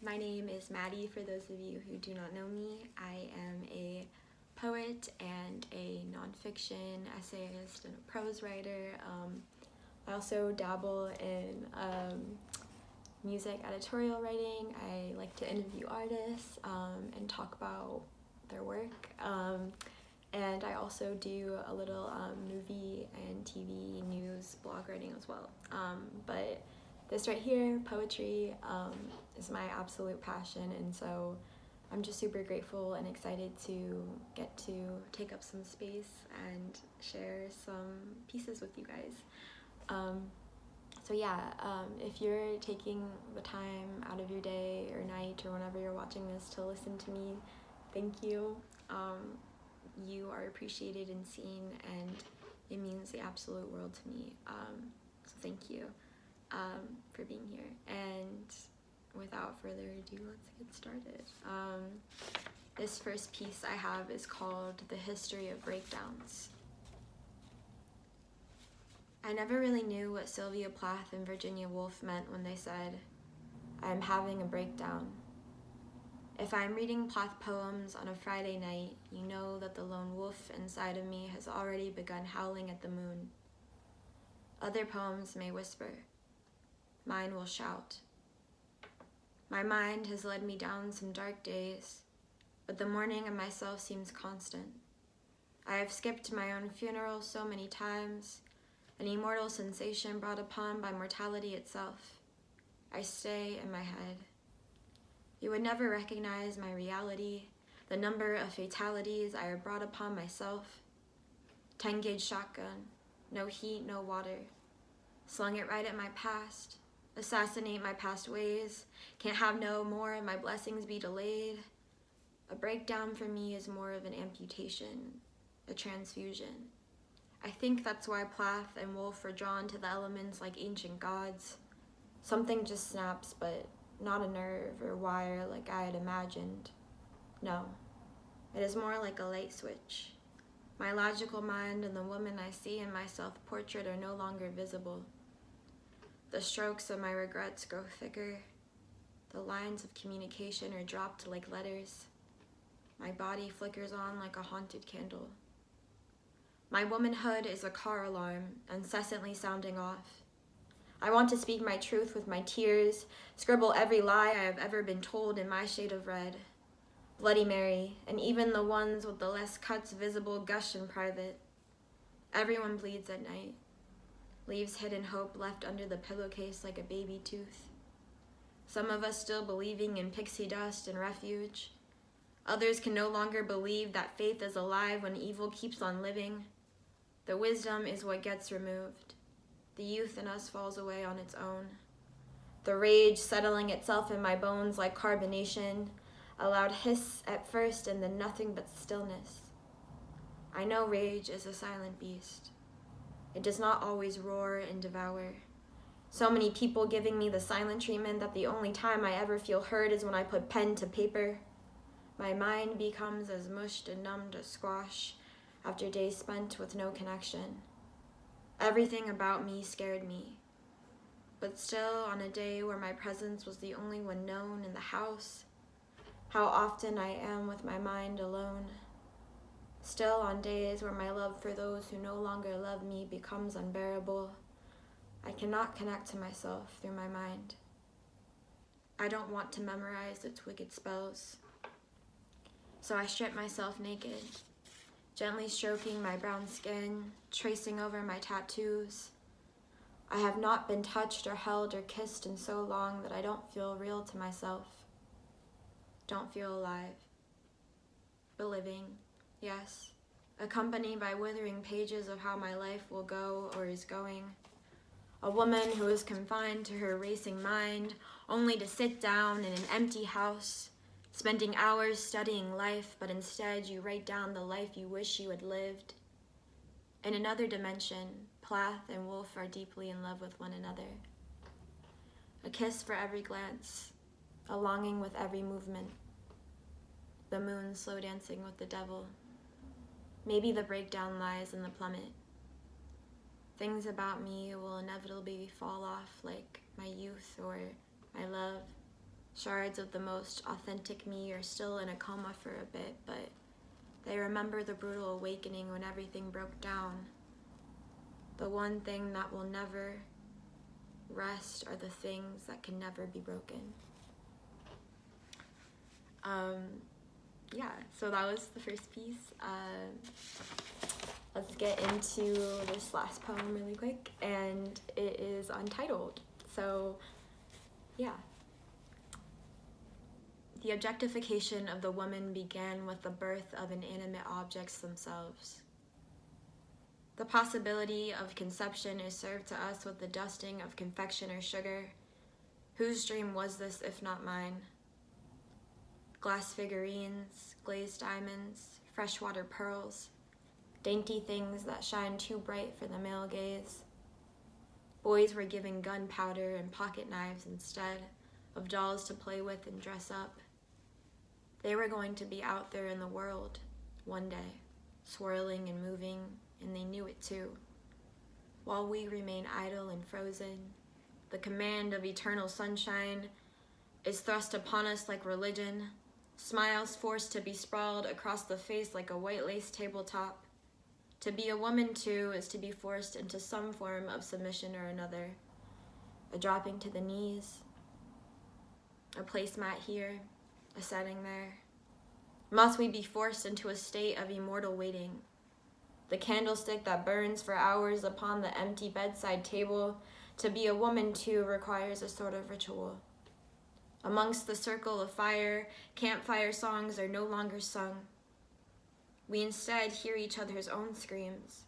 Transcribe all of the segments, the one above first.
My name is Maddy, for those of you who do not know me. I am a poet for those of you who do not know me. I am a poet and a nonfiction essayist and a prose writer. I also dabble in music editorial writing. I like to interview artists and talk about their work. And I also do a little movie and TV news blog writing as well. But this right here, poetry, is my absolute passion, and so I'm just super grateful and excited to get to take up some space and share some pieces with you guys. So yeah, if you're taking the time out of your day or night or whenever you're watching this to listen to me, thank you. You are appreciated and seen, and it means the absolute world to me. So thank you for being here. And without further ado, let's get started. This first piece I have is called The History of Breakdowns. I never really knew what Sylvia Plath and Virginia Woolf meant when they said, "I am having a breakdown." If I'm reading Plath poems on a Friday night, you know that the lone wolf inside of me has already begun howling at the moon. Other poems may whisper. Mine will shout. My mind has led me down some dark days, but the mourning of myself seems constant. I have skipped my own funeral so many times, an immortal sensation brought upon by mortality itself. I stay in my head. You would never recognize my reality, the number of fatalities I have brought upon myself. 10-gauge shotgun, no heat, no water. Slung it right at my past. Assassinate my past ways. Can't have no more of my blessings be delayed. A breakdown for me is more of an amputation, a transfusion. I think that's why Plath and Woolf are drawn to the elements like ancient gods. Something just snaps, but not a nerve or wire like I had imagined. No, it is more like a light switch. My logical mind and the woman I see in my self-portrait are no longer visible. The strokes of my regrets grow thicker. The lines of communication are dropped like letters. My body flickers on like a haunted candle. My womanhood is a car alarm, incessantly sounding off. I want to speak my truth with my tears, scribble every lie I have ever been told in my shade of red. Bloody Mary, and even the ones with the less cuts visible gush in private. Everyone bleeds at night, leaves hidden hope left under the pillowcase like a baby tooth. Some of us still believing in pixie dust and refuge. Others can no longer believe that faith is alive when evil keeps on living. The wisdom is what gets removed. The youth in us falls away on its own. The rage settling itself in my bones like carbonation, a loud hiss at first and then nothing but stillness. I know rage is a silent beast. It does not always roar and devour. So many people giving me the silent treatment that the only time I ever feel heard is when I put pen to paper. My mind becomes as mushed and numbed as squash after days spent with no connection. Everything about me scared me. But still, on a day where my presence was the only one known in the house, how often I am with my mind alone. Still, on days where my love for those who no longer love me becomes unbearable, I cannot connect to myself through my mind. I don't want to memorize its wicked spells. So I strip myself naked, gently stroking my brown skin, tracing over my tattoos. I have not been touched or held or kissed in so long that I don't feel real to myself. Don't feel alive. But living, yes, accompanied by withering pages of how my life will go or is going. A woman who is confined to her racing mind, only to sit down in an empty house, spending hours studying life, but instead you write down the life you wish you had lived. In another dimension, Plath and Woolf are deeply in love with one another. A kiss for every glance, a longing with every movement. The moon slow dancing with the devil. Maybe the breakdown lies in the plummet. Things about me will inevitably fall off, like my youth or my love, Shards of the most authentic me are still in a coma for a bit, but they remember the brutal awakening when everything broke down. The one thing that will never rest are the things that can never be broken. Yeah, so that was the first piece. Let's get into this last poem really quick, and it is untitled. So, yeah. The objectification of the woman began with the birth of inanimate objects themselves. The possibility of conception is served to us with the dusting of confection or sugar. Whose dream was this if not mine? Glass figurines, glazed diamonds, freshwater pearls, dainty things that shine too bright for the male gaze. Boys were given gunpowder and pocket knives instead of dolls to play with and dress up. They were going to be out there in the world one day, swirling and moving, and they knew it too. While we remain idle and frozen, the command of eternal sunshine is thrust upon us like religion, smiles forced to be sprawled across the face like a white lace tabletop. To be a woman, too, is to be forced into some form of submission or another. A dropping to the knees, a placemat here, a setting there. Must we be forced into a state of immortal waiting? The candlestick that burns for hours upon the empty bedside table, to be a woman, too, requires a sort of ritual. Amongst the circle of fire, campfire songs are no longer sung. We instead hear each other's own screams.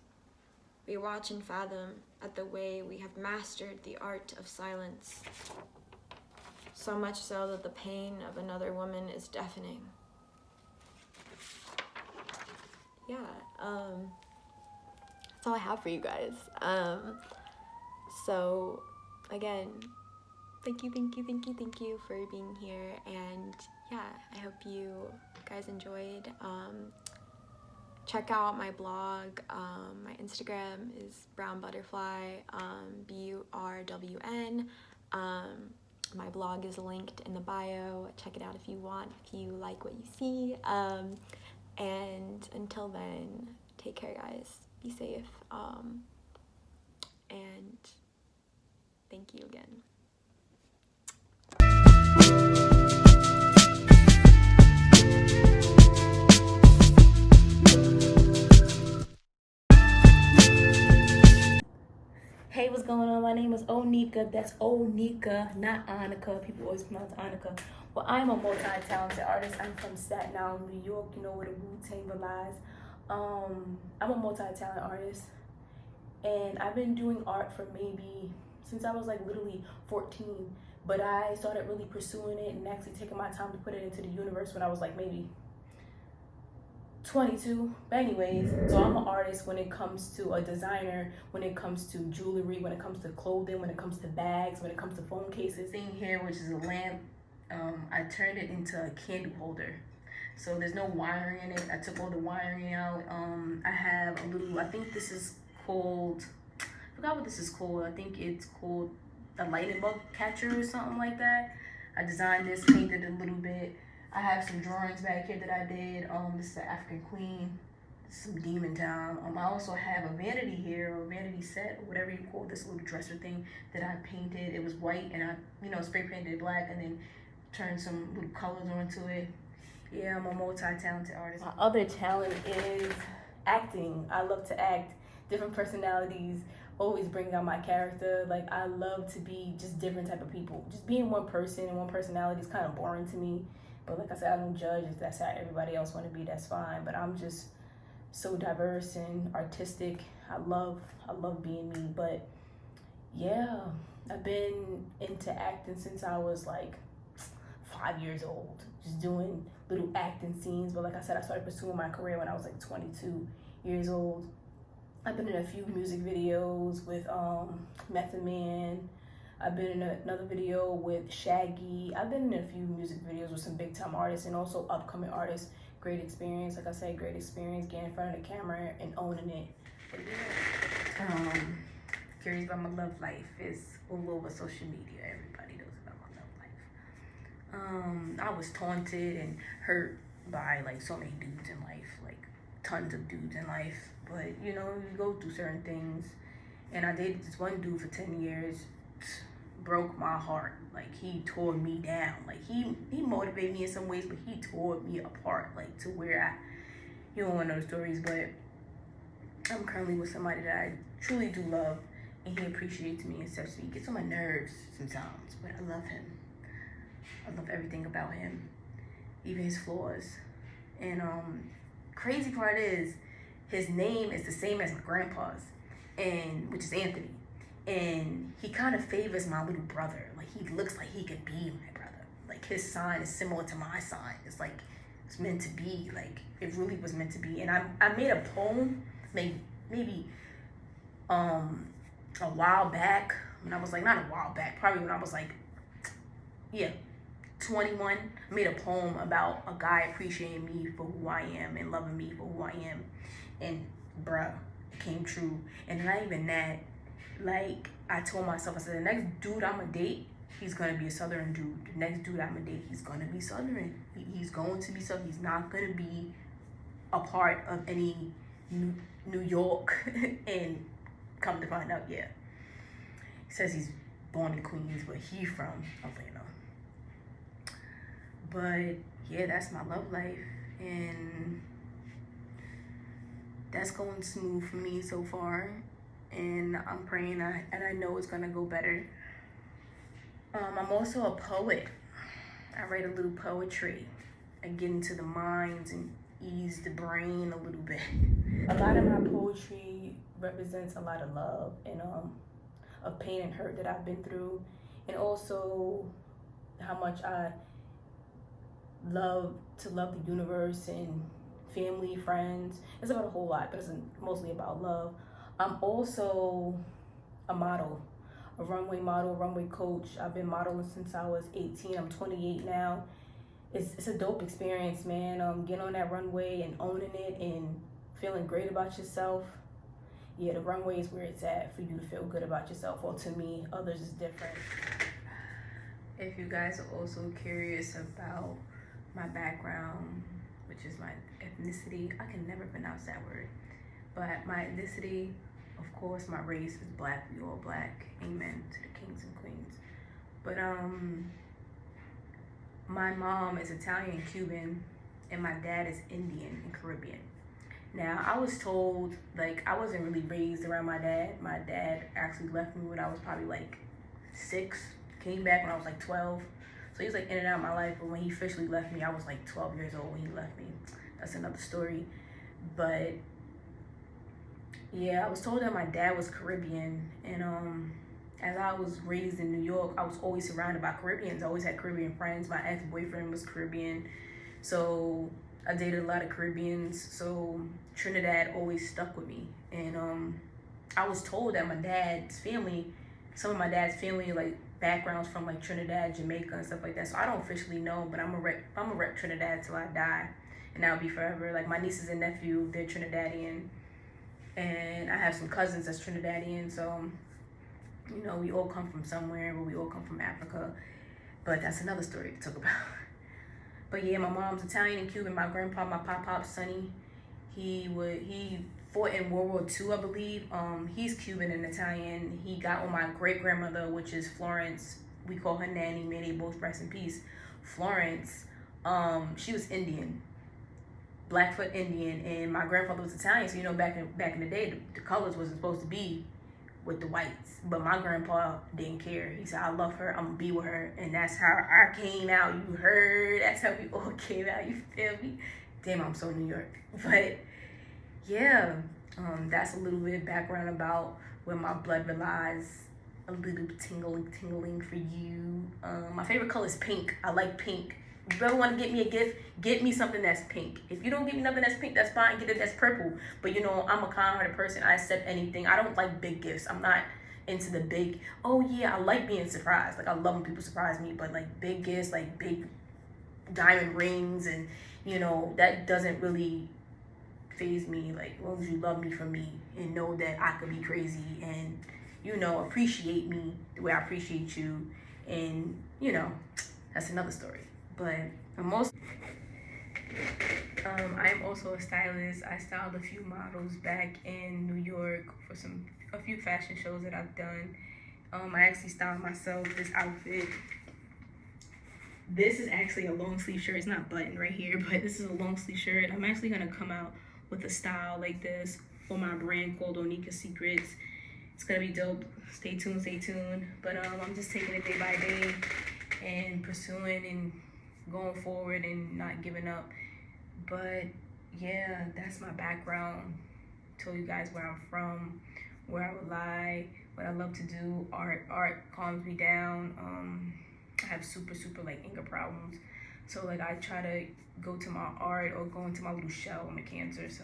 We watch and fathom at the way we have mastered the art of silence. So much so that the pain of another woman is deafening. Yeah, that's all I have for you guys. So, again, thank you for being here, and yeah, I hope you guys enjoyed. Check out my blog. My Instagram is brownbutterfly, BURWN. My blog is linked in the bio. Check it out if you want, if you like what you see. And until then, take care, guys. Be safe. And thank you again. Hey, what's going on? My name is Onika. That's Onika, not Onika. People always pronounce Onika. Well, I'm a multi-talented artist. I'm from Staten Island, New York. You know where the Wu-Tang relies. I'm a multi-talented artist, and I've been doing art for maybe since I was like literally 14. But I started really pursuing it and actually taking my time to put it into the universe when I was like maybe 22. But anyways, so I'm an artist when it comes to a designer, when it comes to jewelry, when it comes to clothing, when it comes to bags, when it comes to phone cases. Thing here, which is a lamp, I turned it into a candle holder. So there's no wiring in it. I took all the wiring out. I have a little, I think this is called, I forgot what this is called. I think it's called a lightning bug catcher or something like that. I designed this, painted it a little bit. I have some drawings back here that I did. This is an African queen. This is some demon town. I also have a vanity here, or a vanity set, or whatever you call this little dresser thing that I painted. It was white, and I, spray painted it black, and then turned some little colors onto it. Yeah, I'm a multi-talented artist. My other talent is acting. I love to act. Different personalities always bring out my character. Like, I love to be just different type of people. Just being one person and one personality is kind of boring to me. But like I said, I don't judge. If that's how everybody else want to be, that's fine. But I'm just so diverse and artistic. I love being me. But yeah, I've been into acting since I was like 5 years old, just doing little acting scenes. But like I said, I started pursuing my career when I was like 22 years old. I've been in a few music videos with Method Man. I've been in another video with Shaggy. I've been in a few music videos with some big time artists and also upcoming artists. Great experience. Like I said, great experience getting in front of the camera and owning it. But yeah. Curious about my love life is all over social media. Everybody knows about my love life. I was taunted and hurt by like so many dudes in life, like tons of dudes in life. But you know, you go through certain things. And I dated this one dude for 10 years, broke my heart. Like he tore me down. Like he motivated me in some ways, but he tore me apart. Like to where you don't want to know the stories, but I'm currently with somebody that I truly do love, and he appreciates me and accepts me. He gets on my nerves sometimes, but I love him. I love everything about him, even his flaws. And crazy part is, his name is the same as my grandpa's, and which is Anthony. And he kind of favors my little brother. Like he looks like he could be my brother. Like his sign is similar to my sign. It's like it's meant to be. Like it really was meant to be. And I made a poem, maybe a while back, when I was like, not a while back, probably when I was like, 21. I made a poem about a guy appreciating me for who I am and loving me for who I am. And bruh, it came true. And not even that, like I told myself, I said, the next dude I'm gonna date, he's gonna be a Southern dude. The next dude I'm gonna date, he's gonna be Southern. He's going to be Southern. He's not gonna be a part of any New York. And come to find out, yeah, he says he's born in Queens, but he from Atlanta. But yeah, that's my love life, and that's going smooth for me so far. And I'm praying, and I know it's gonna go better. I'm also a poet. I write a little poetry. I get into the minds and ease the brain a little bit. A lot of my poetry represents a lot of love and of pain and hurt that I've been through, and also how much I love the universe and family, friends. It's about a whole lot, but it's mostly about love. I'm also a model, a runway model, runway coach. I've been modeling since I was 18. I'm 28 now. It's a dope experience, man. Getting on that runway and owning it and feeling great about yourself. Yeah, the runway is where it's at for you to feel good about yourself. Well, to me, others is different. If you guys are also curious about my background, which is my ethnicity, I can never pronounce that word, but my ethnicity, of course, my race is black. We all black. Amen to the kings and queens. But my mom is Italian and Cuban, and my dad is Indian and Caribbean. Now, I was told, like, I wasn't really raised around my dad. My dad actually left me when I was probably like 6, came back when I was like 12. So he was like in and out of my life, but when he officially left me, I was like 12 years old when he left me. That's another story. But yeah, I was told that my dad was Caribbean, and as I was raised in New York, I was always surrounded by Caribbeans. I always had Caribbean friends. My ex-boyfriend was Caribbean, so I dated a lot of Caribbeans. So Trinidad always stuck with me, and I was told that my dad's family, some of my dad's family, like backgrounds from like Trinidad, Jamaica, and stuff like that. So I don't officially know, but I'm a rep Trinidad till I die, and that'll be forever. Like my nieces and nephew, they're Trinidadian, and I have some cousins that's Trinidadian. So you know, we all come from somewhere, but we all come from Africa. But that's another story to talk about. But yeah, my mom's Italian and Cuban. My grandpa, my pop, Sonny, he fought in World War II, I believe. He's Cuban and Italian. He got with my great grandmother, which is Florence. We call her Nanny. May they both rest in peace. Florence. She was Indian, Blackfoot Indian, and my grandfather was Italian. So you know, back in the day, the colors wasn't supposed to be with the whites, but my grandpa didn't care. He said, I love her, I'm gonna be with her, and that's how I came out. You heard? That's how we all came out. You feel me? Damn, I'm so New York. But yeah, that's a little bit of background about where my blood relies. A little tingling for you. My favorite color is pink. I like pink. If you ever want to get me a gift, get me something that's pink. If you don't give me nothing that's pink, that's fine. Get it that's purple. But you know, I'm a kind-hearted person. I accept anything. I don't like big gifts. I'm not into the big, oh yeah, I like being surprised. Like I love when people surprise me, but like big gifts, like big diamond rings, and you know, that doesn't really faze me. Like as long as you love me for me and know that I could be crazy and, you know, appreciate me the way I appreciate you, and you know, that's another story. But I'm also a stylist. I styled a few models back in New York for a few fashion shows that I've done. I actually styled myself this outfit. This is actually a long sleeve shirt. It's not buttoned right here, but this is a long sleeve shirt. I'm actually gonna come out with a style like this for my brand called Onika Secrets. It's gonna be dope. Stay tuned, stay tuned. But I'm just taking it day by day and pursuing and going forward and not giving up. But yeah, that's my background. Told you guys where I'm from, where I rely, what I love to do. Art calms me down. I have super like anger problems, so like I try to go to my art or go into my little shell. I'm a Cancer, so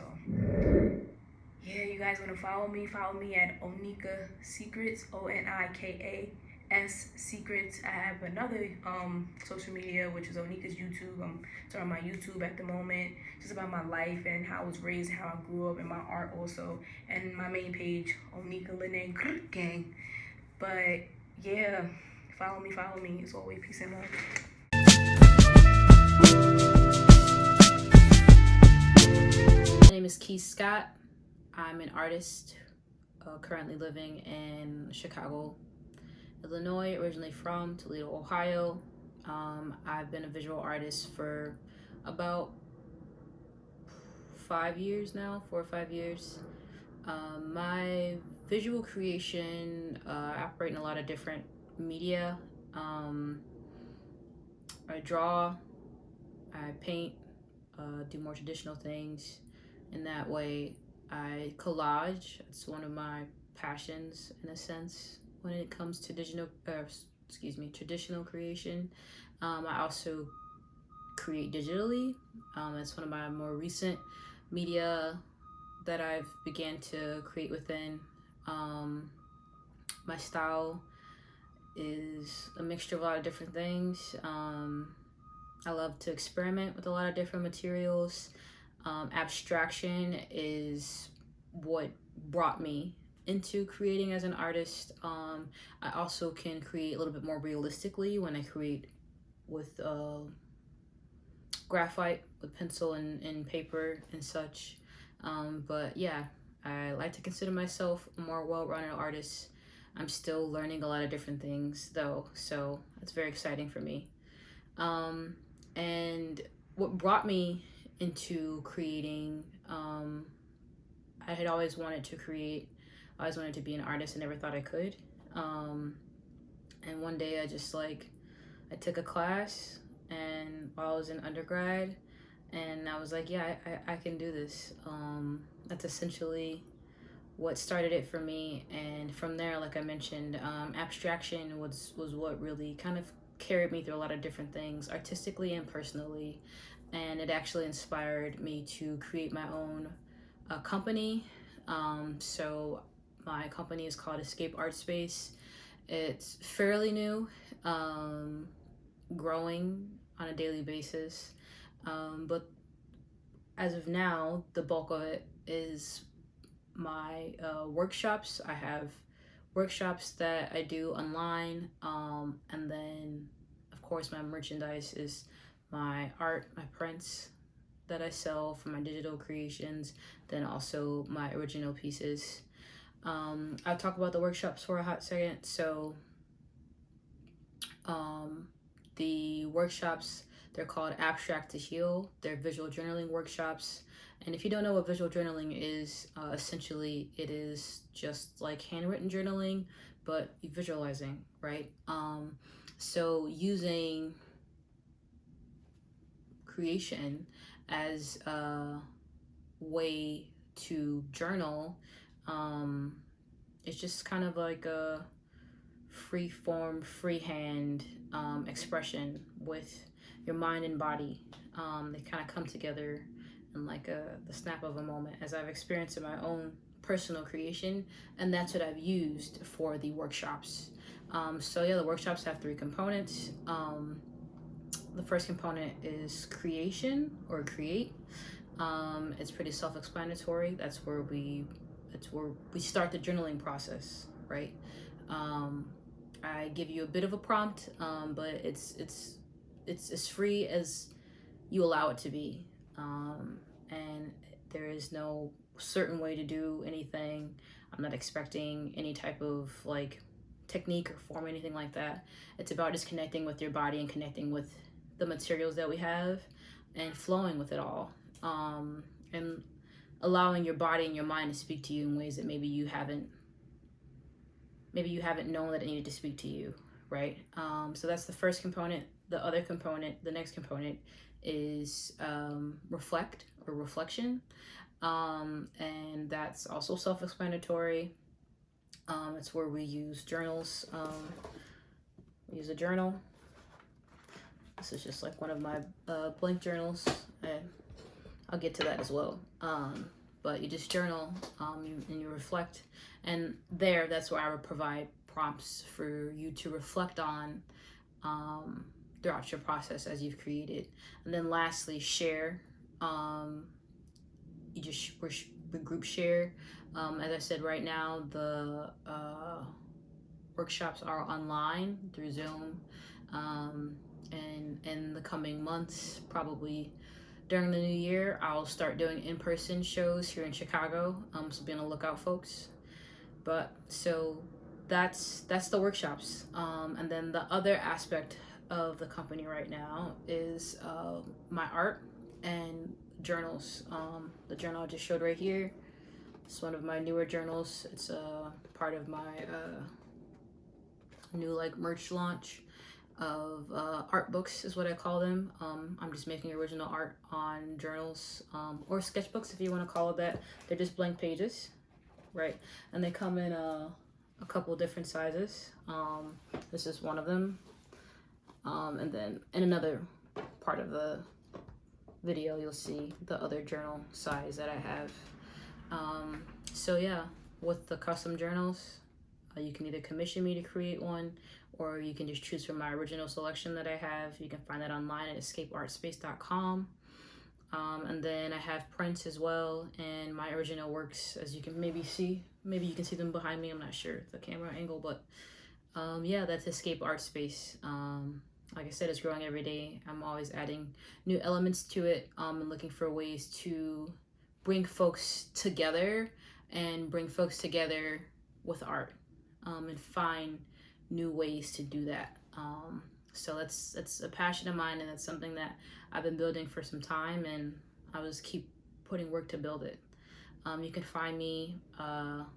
yeah, you guys want to follow me at Onika Secrets, ONIKAS Secrets. I have another social media, which is Onika's YouTube. I'm starting my YouTube at the moment, just about my life and how I was raised, how I grew up, and my art also, and my main page, Onika Lene Gang. But yeah, follow me. It's always peace and love. My name is Keith Scott. I'm an artist currently living in Chicago, Illinois, originally from Toledo, Ohio. I've been a visual artist for about 5 years now, 4 or 5 years. My visual creation, I operate in a lot of different media. I draw, I paint, do more traditional things. In that way, I collage. It's one of my passions in a sense when it comes to traditional creation. I also create digitally. It's one of my more recent media that I've began to create within. My style is a mixture of a lot of different things. I love to experiment with a lot of different materials. Abstraction is what brought me into creating as an artist. I also can create a little bit more realistically when I create with graphite, with pencil and paper and such. But yeah, I like to consider myself a more well-rounded artist. I'm still learning a lot of different things though, so it's very exciting for me. And what brought me into creating, I had always wanted to create. I always wanted to be an artist. I never thought I could. And one day I took a class, and while I was in undergrad, and I was like, yeah, I can do this. That's essentially what started it for me. And from there, like I mentioned, abstraction was what really kind of carried me through a lot of different things, artistically and personally. And it actually inspired me to create my own company. So my company is called Escape Art Space. It's fairly new, growing on a daily basis. But as of now, the bulk of it is my workshops. I have workshops that I do online, and then of course my merchandise is my art, my prints that I sell for my digital creations, then also my original pieces. I'll talk about the workshops for a hot second. So the workshops, they're called Abstract to Heal. They're visual journaling workshops. And if you don't know what visual journaling is, essentially it is just like handwritten journaling, but visualizing, right? So using creation as a way to journal, it's just kind of like a free form, freehand expression with your mind and body. They kind of come together in like the snap of a moment, as I've experienced in my own personal creation, and that's what I've used for the workshops. So yeah, the workshops have 3 components. The first component is creation or create. It's pretty self-explanatory. That's where we start the journaling process, right? I give you a bit of a prompt, but it's it's as free as you allow it to be, and there is no certain way to do anything. I'm not expecting any type of like technique or form, anything like that. It's about just connecting with your body and connecting with the materials that we have and flowing with it all, and allowing your body and your mind to speak to you in ways that maybe you haven't known that it needed to speak to you, right? So that's the first component. The other component, the next component, is reflect or reflection, and that's also self-explanatory. It's where we use journals. We use a journal. This is just like one of my blank journals, and I'll get to that as well. But you just journal, and you reflect, and that's where I would provide prompts for you to reflect on throughout your process as you've created. And then lastly, share. We group share. As I said, right now the workshops are online through Zoom, and in the coming months, probably during the new year, I'll start doing in-person shows here in Chicago. So be on the lookout, folks. But so that's the workshops. And then the other aspect of the company right now is my art and journals. The journal I just showed right here, it's one of my newer journals. It's part of my new like merch launch of art books is what I call them. I'm just making original art on journals, or sketchbooks if you want to call it that. They're just blank pages, right? And they come in a couple different sizes. This is one of them, and then in another part of the video you'll see the other journal size that I have. So yeah, with the custom journals, you can either commission me to create one, or you can just choose from my original selection that I have. You can find that online at escapeartspace.com. And then I have prints as well, and my original works, as you can maybe see. Maybe you can see them behind me. I'm not sure the camera angle, but yeah, that's Escape Art Space. Like I said, it's growing every day. I'm always adding new elements to it, and looking for ways to bring folks together with art, and find new ways to do that. So that's a passion of mine, and that's something that I've been building for some time, and I just keep putting work to build it. You can find me on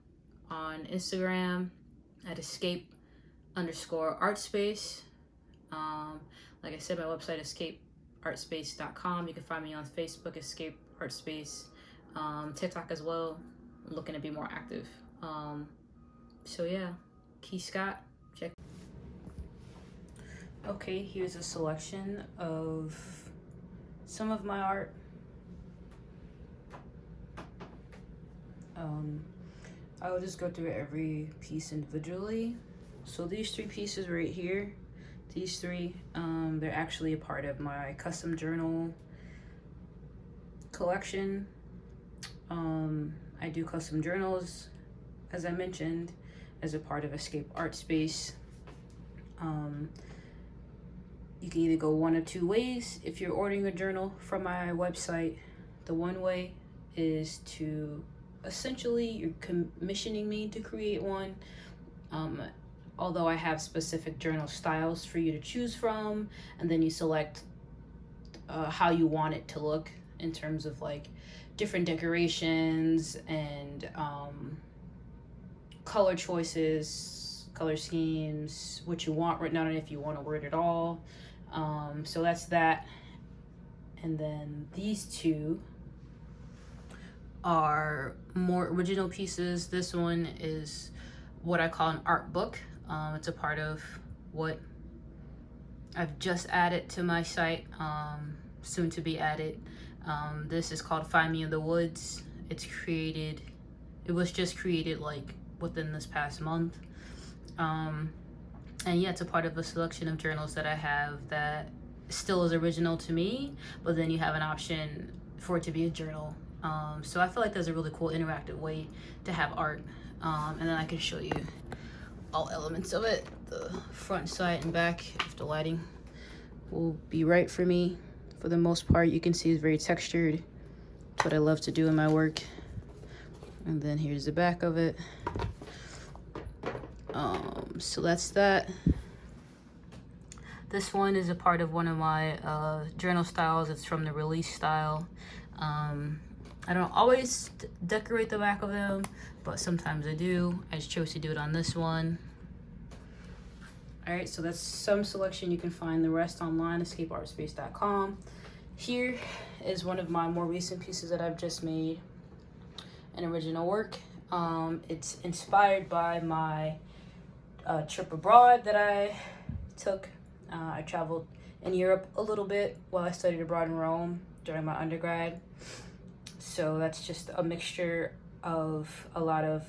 Instagram at escape_artspace. Like I said, my website is escapeartspace.com. You can find me on Facebook, Escape Art Space, TikTok as well. I'm looking to be more active. So yeah, Key Scott, check. Okay, here's a selection of some of my art. I will just go through every piece individually. So these three pieces right here, these three, they're actually a part of my custom journal collection. I do custom journals, as I mentioned, as a part of Escape Art Space. You can either go one of two ways. If you're ordering a journal from my website, the one way is to essentially you're commissioning me to create one, although I have specific journal styles for you to choose from, and then you select how you want it to look in terms of like different decorations and color choices, color schemes, what you want written on it, if you want to word it all. So that's that. And then these two are more original pieces. This one is what I call an art book. It's a part of what I've just added to my site, soon to be added. This is called Find Me in the Woods. It was just created like within this past month. And yeah, it's a part of a selection of journals that I have that still is original to me, but then you have an option for it to be a journal. So I feel like there's a really cool interactive way to have art. And then I can show you all elements of it, the front, side, and back if the lighting will be right for me. For the most part, you can see it's very textured. It's what I love to do in my work. And then here's the back of it. So that's that. This one is a part of one of my journal styles. It's from the release style. I don't always decorate the back of them, but sometimes I do. I just chose to do it on this one. All right, so that's some selection. You can find the rest online, escapeartspace.com. Here is one of my more recent pieces that I've just made, an original work. It's inspired by my trip abroad that I took. I traveled in Europe a little bit while I studied abroad in Rome during my undergrad. So that's just a mixture of a lot of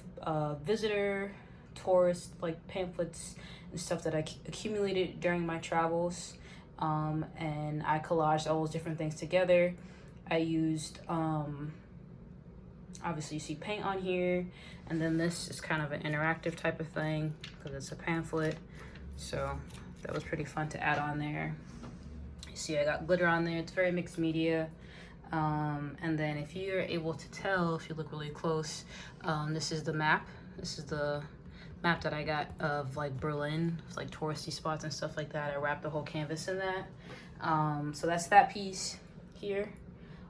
visitor, tourist, like pamphlets and stuff that I accumulated during my travels. And I collaged all those different things together. I used, obviously you see paint on here, and then this is kind of an interactive type of thing because it's a pamphlet. So that was pretty fun to add on there. You see I got glitter on there. It's very mixed media. And then if you're able to tell, if you look really close, this is the map. This is the map that I got of like Berlin, like touristy spots and stuff like that. I wrapped the whole canvas in that. So that's that piece here,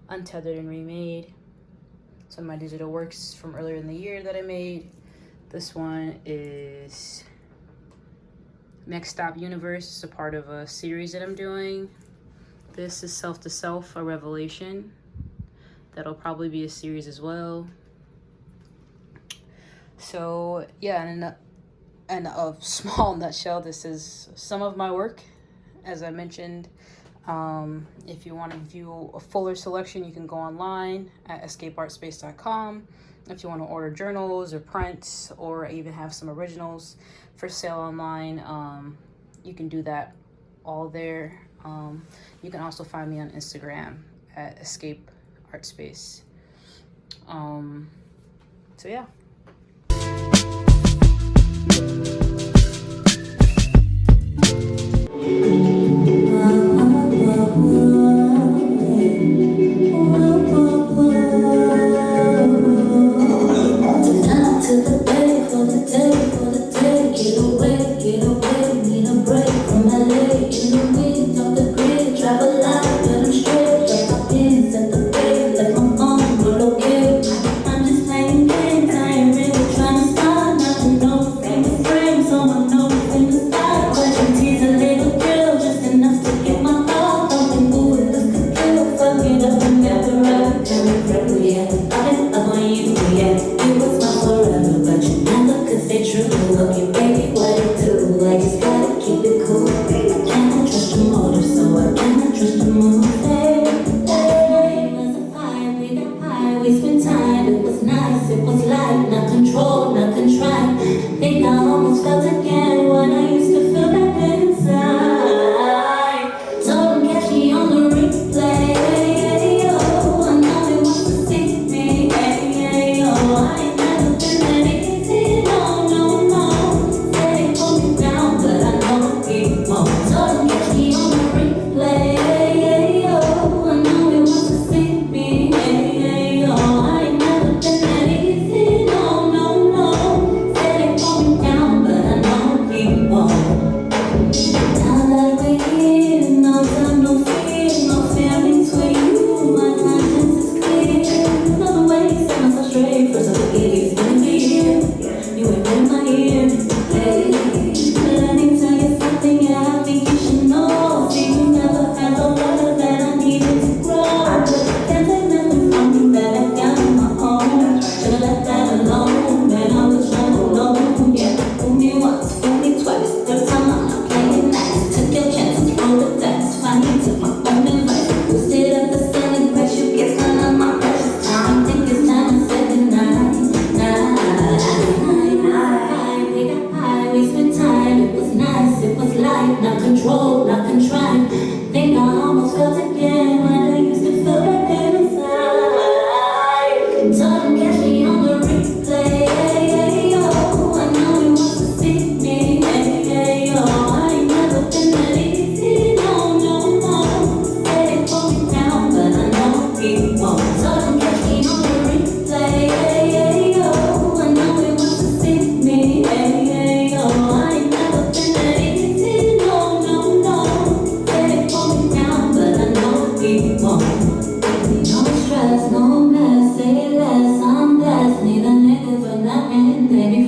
untethered and remade. Some of my digital works from earlier in the year that I made. This one is Next Stop Universe. It's a part of a series that I'm doing. This is Self to Self, a revelation. That'll probably be a series as well. So yeah, in a small nutshell, this is some of my work. As I mentioned, if you want to view a fuller selection, you can go online at escapeartspace.com. If you want to order journals or prints, or even have some originals for sale online, you can do that all there. You can also find me on Instagram at escapeartspace. So yeah. I'm just playing games, I ain't really trying to start nothing, no frame to frame.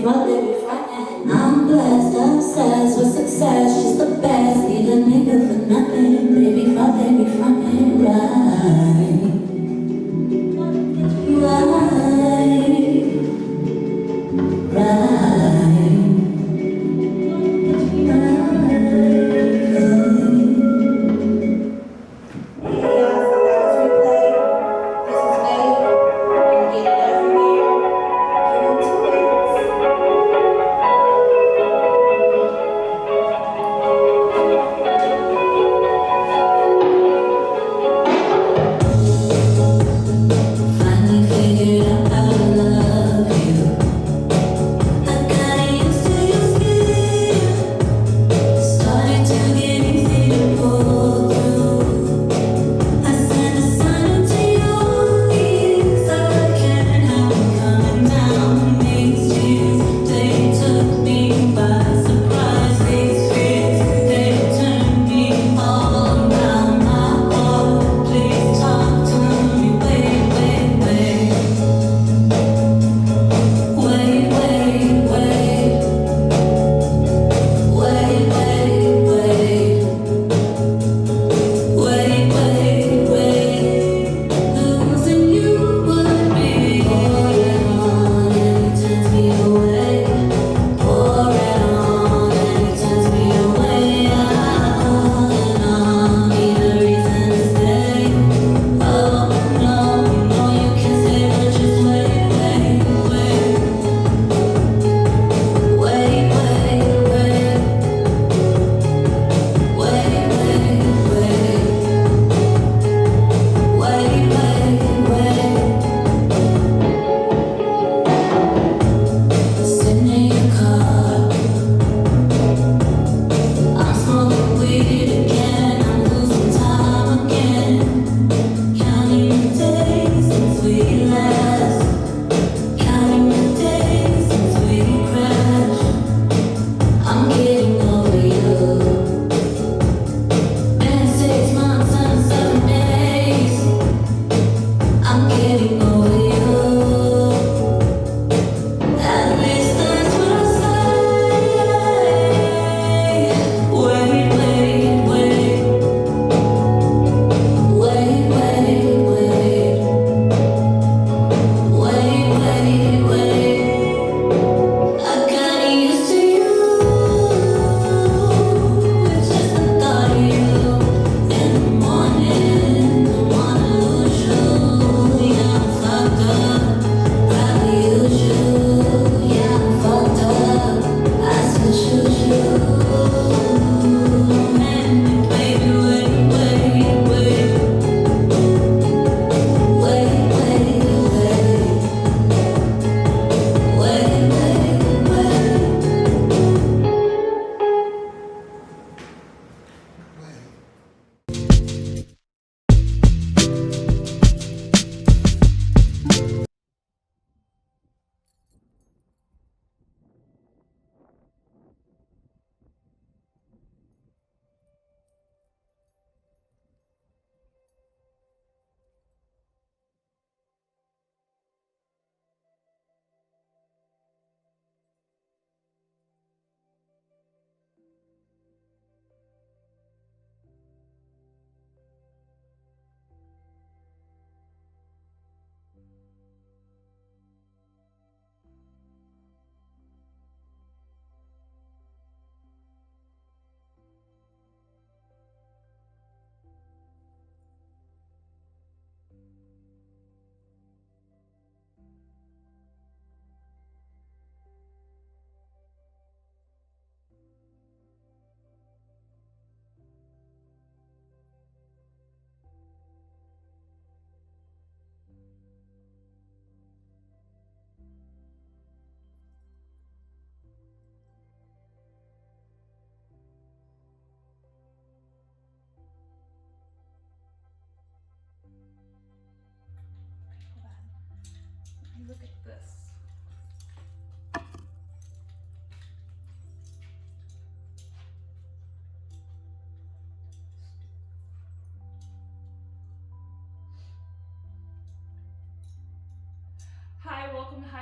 fuck, they be frontin'. I'm blessed, obsessed with success, just the best. Need a nigga for nothing. Baby, fuck, they be frontin'. Right.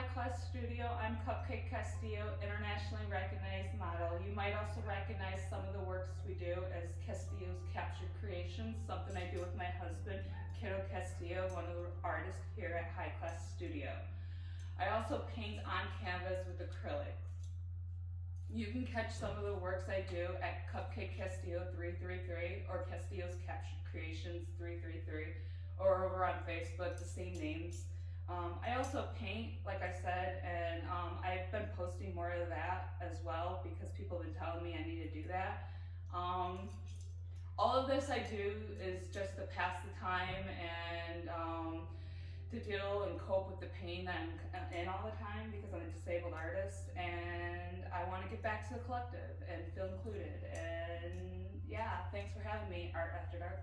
High Class Studio. I'm Cupcake Castillo, internationally recognized model. You might also recognize some of the works we do as Castillo's Captured Creations, something I do with my husband, Kiddo Castillo, one of the artists here at High Class Studio. I also paint on canvas with acrylics. You can catch some of the works I do at Cupcake Castillo 333 or Castillo's Captured Creations 333 or over on Facebook, the same names. I also paint, like I said, and I've been posting more of that as well because people have been telling me I need to do that. All of this I do is just to pass the time and to deal and cope with the pain that I'm in all the time because I'm a disabled artist, and I want to get back to the collective and feel included. And yeah, thanks for having me, Art After Dark.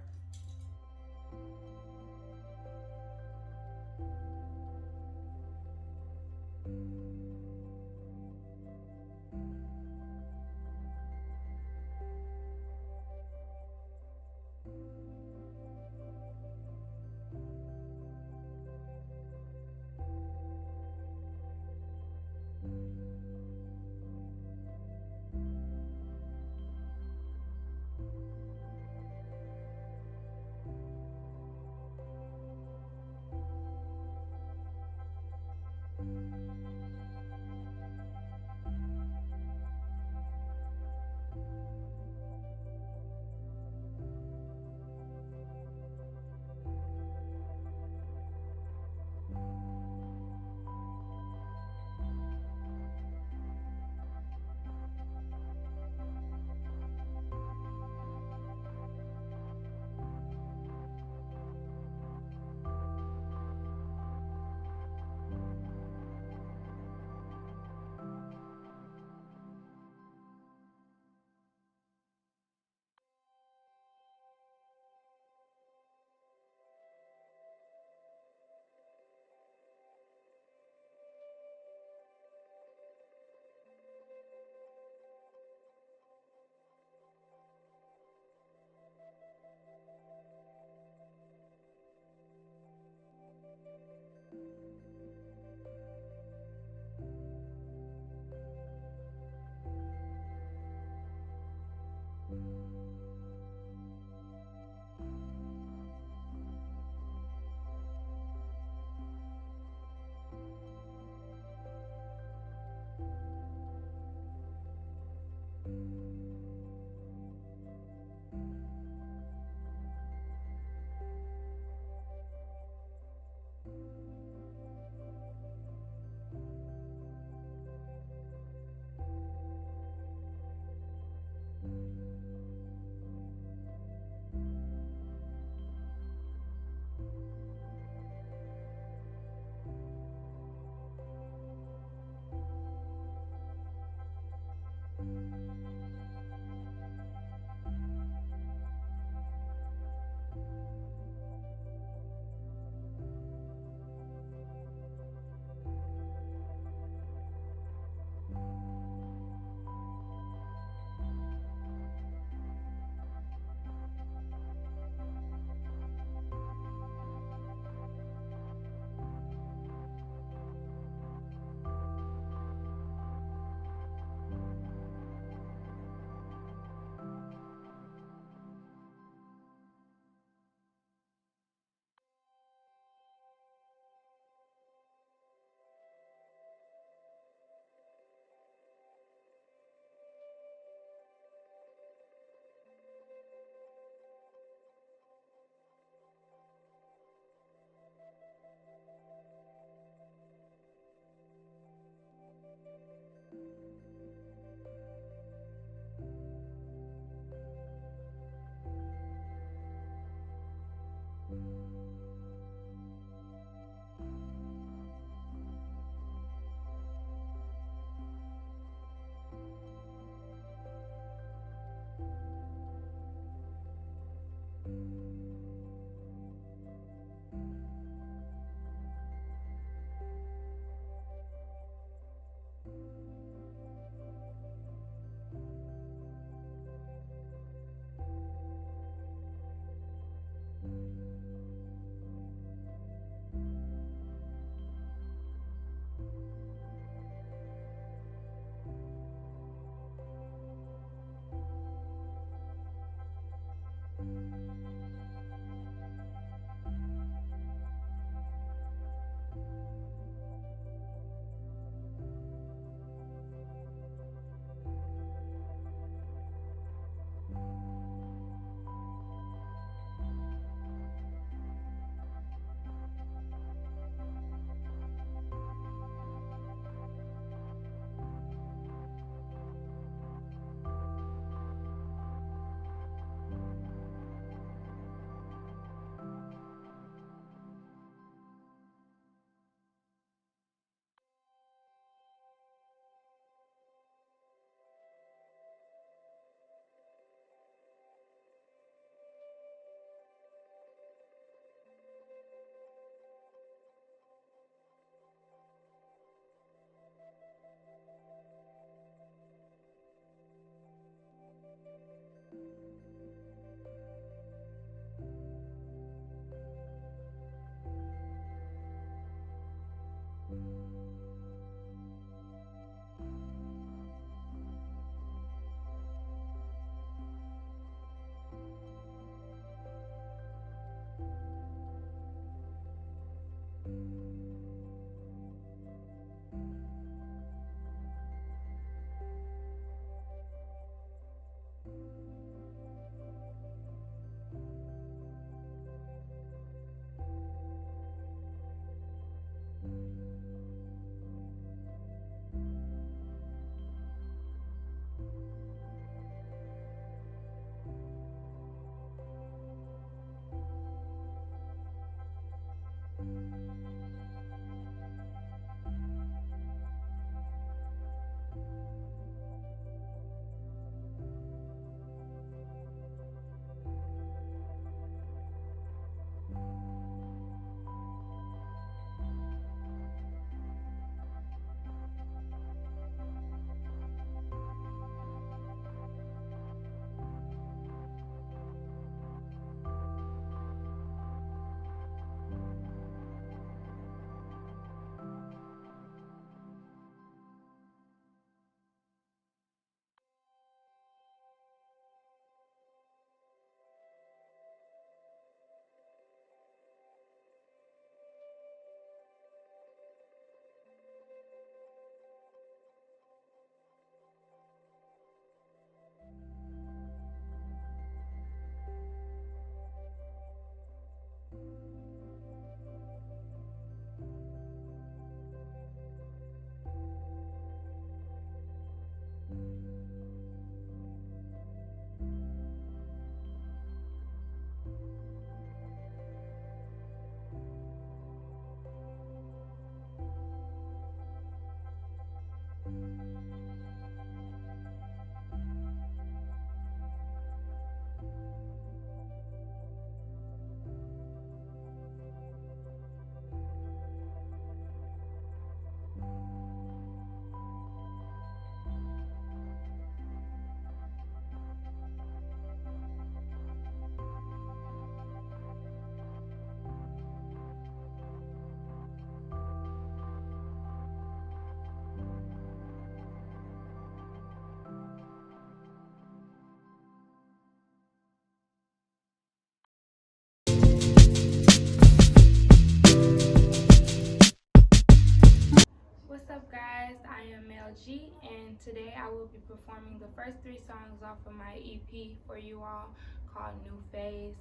G, and today I will be performing the first 3 songs off of my EP for you all called New Phase.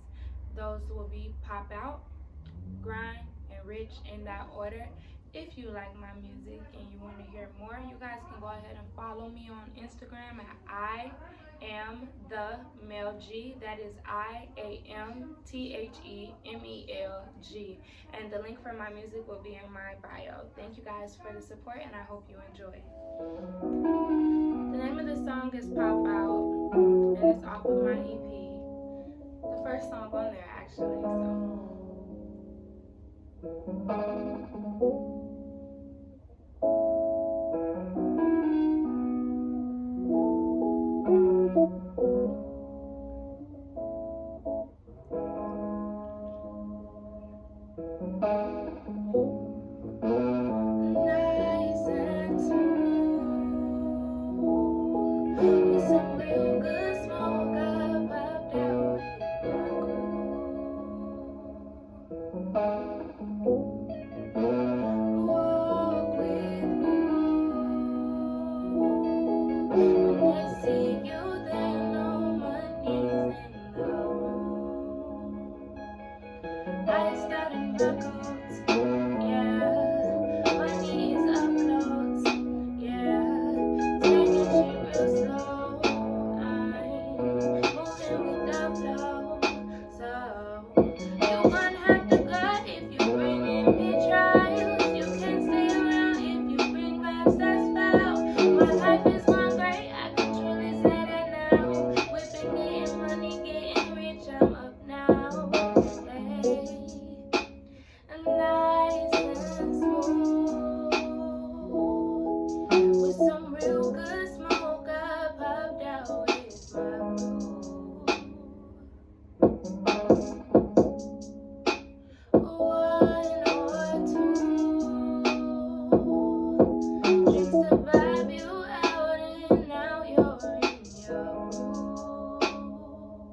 Those will be Pop Out, Grind, and Rich in that order. If you like my music and you want to hear more, you guys can go ahead and follow me on Instagram at I am the Mel G. That is IAMTHEMELG. And the link for my music will be in my bio. Thank you guys for the support, and I hope you enjoy. The name of the song is Pop Out, and it's off of my EP. The first song on there, actually. Nice and smooth, with some real good smoke, I popped out with my crew. Walk with groove. When they see you, they know money's in the room. Iced out in my coats, yeah. Money's afloat, yeah. Taking shit real slow. I'm moving with the flow. So you won't have to go if you bring in me trials. You can't stay around if you bring vibes that's foul. My life is going great, I can truly say that now. Whipping, getting money, getting rich, I'm up now. Hey. Nice and smooth, with some real good smoke, I popped out with my crew. 1 or 2 drinks to vibe you out, and now you're in your groove.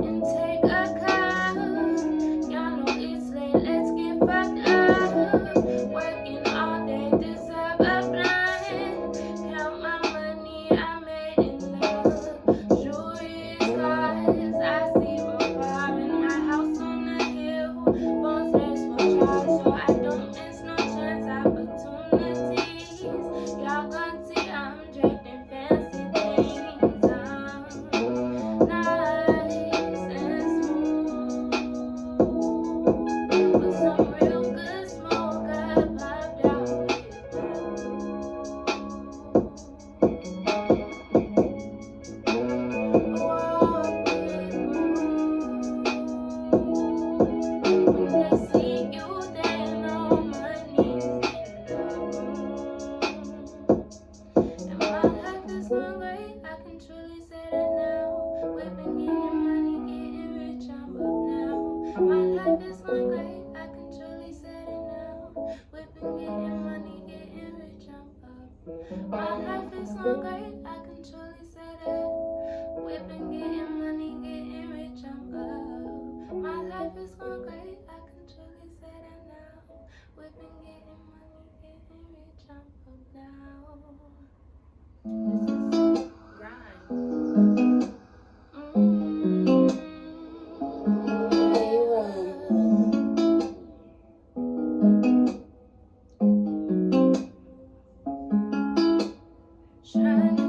And take a cup, y'all know it's late, let's get fucked up. Working all day, deserve a blind. Count my money I made in love. Jewelry is cars, I see real far in my house on the hill. Phones next for charge, so I don't miss no chance opportunities. Y'all gonna see I'm draped in fancy things. Nice and smooth, with some real good smoke, I popped out with my walk with groove. When they see you, they know money's in the room. And my life is going great, I can truly say that now. Whipping, getting money, getting rich, I'm up now. My life is going great, I can truly say that now. Whipping, getting money, getting rich, I'm up. My life is going great, I can truly say that. Whipping, getting money, getting rich, I'm up. My life is going great, I can truly say that now. Whipping, getting money, getting rich, I'm up now. This is Grind. Trying to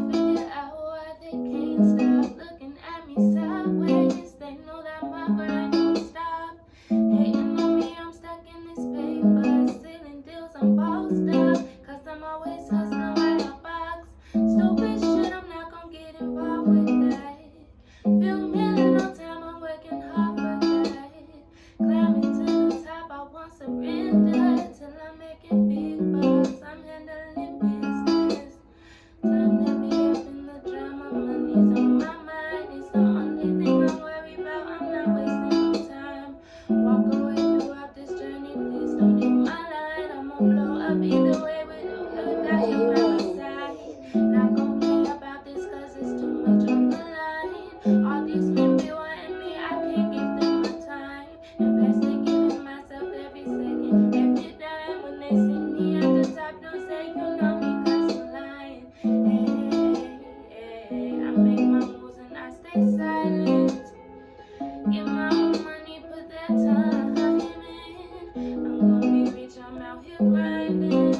grinding.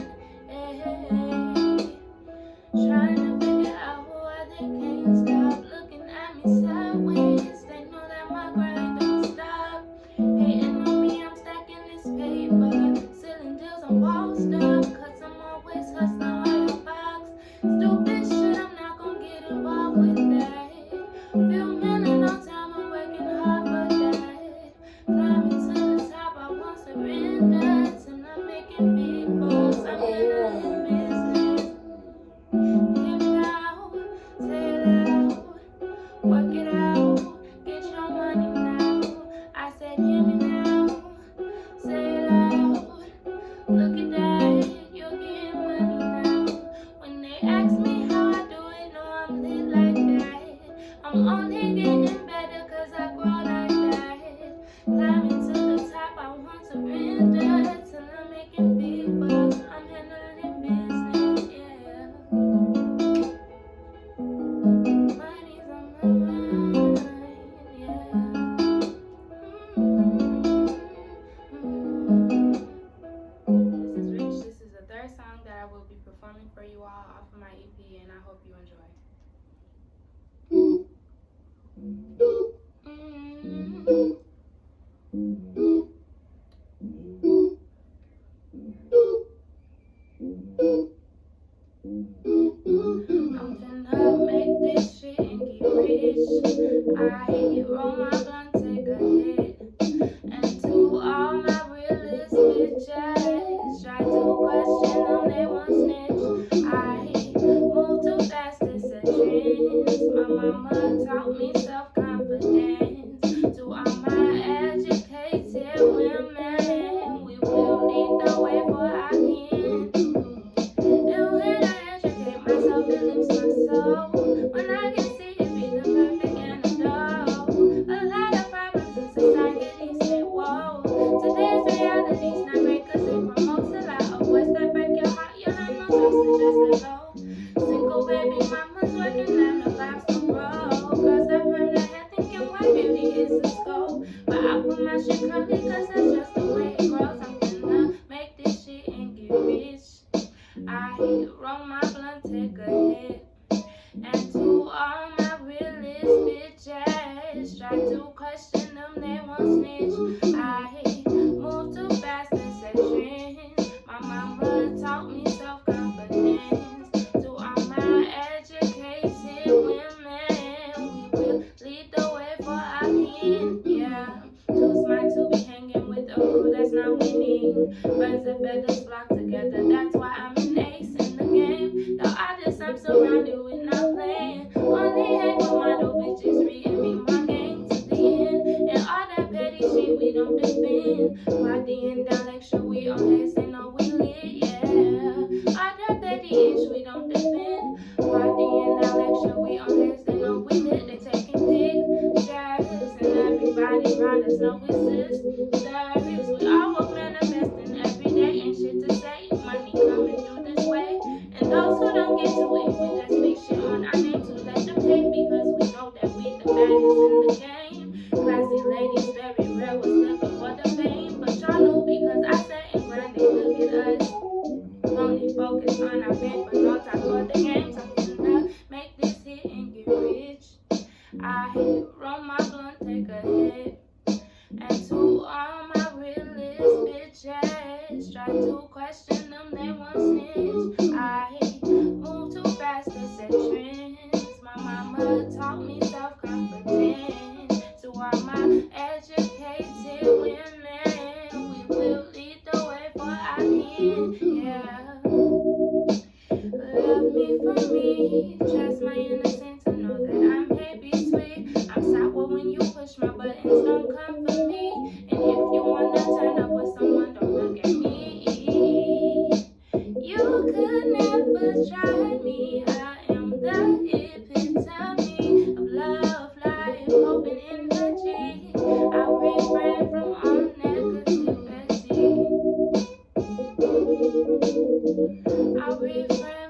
Trying to figure out why they can't stop looking at me sideways. They know that my grind don't stop. Hating on me, I'm stacking this paper. Selling deals, I'm bossed up. Cause I'm always hustling like a box. Stupid shit, I'm not gonna get involved with that. Feel million on time, I'm working hard for that. Climbing to the top, I won't surrender. Till I'm making big balls, I'm handling business. Hear me now, say it loud, work it out, get your money now. I said, hear me now, say it loud, look at that, you're getting money now. When they ask me how I do it, no, I'm lit like that. I'm only getting better cause I grow like that. Climbing to the top, I won't surrender till I'm making big bucks. I'm handling business, yeah. Money's on my mind, yeah. This is Rich. This is the third song that I will be performing for you all off of my EP, and I hope you enjoy. I'm finna make this shit and get rich. I roll my blunt, take a hit. And to all my realest bitches, try to question them, they won't snitch. I move too fast, it's a trend. My mama taught me self-confidence. To all my educated women, we will lead the way for our kin. And when I educate myself, it lifts my soul. When I can see it be the perfect antidote. A lot of problems in society say, whoa. Today's reality's not great cause it promotes a lot of boys that break your heart. You have no choice to just let go. Single baby mamas working 9 to 5 so broke. Girls that perm their hair thinking white beauty is the scope. But I put my shit curly cause that's just the way it grows. I'm gonna make this shit and get rich. I roll my blunt, take a hit. And to all my realest bitches, try to question them, they won't snitch. I move too fast and set trends. My mama taught me self-confidence. To all my educated women, we will lead the way for our kin. Yeah, too smart to be hanging with a crew that's not winning. Birds of feathers flock together, that's why I'm an ace in the game. The artists I'm surrounded with not playing. Only hang with model bitches, reading me my game to the end. And all that petty shit we don't defend. Partying down lecture, we on heads, they know we lit, yeah. All that petty ish we don't defend. Partying down lecture, we on heads, they know we lit. They taking pictures, and everybody around us know we sisters. We all work manifesting every day, ain't shit to say. Money coming through this way. And those who don't get to it with that big shit on our name, to let them hate because we know that we the baddest in the game. Classy ladies, very rare, was looking for the fame. But y'all knew because I sat and grinded, look at us. Only focused on our bank, but no time for the games. I'm gonna make this hit and get rich. I roll my blunt, take a hit. And to all my realest bitches, try to question them, they won't snitch. I move too fast to set trends. My mama taught me self-confidence. To all my educated women, we will lead the way for our kin. Yeah, love me for me, trust my innocence to know that I'm baby sweet. I'm sour when you push my buttons, don't come for me. And if you wanna turn up with someone, don't look at me. You could never try me. I am the epitome of love, life, hope, and energy. I refrain from all negativity. I refrain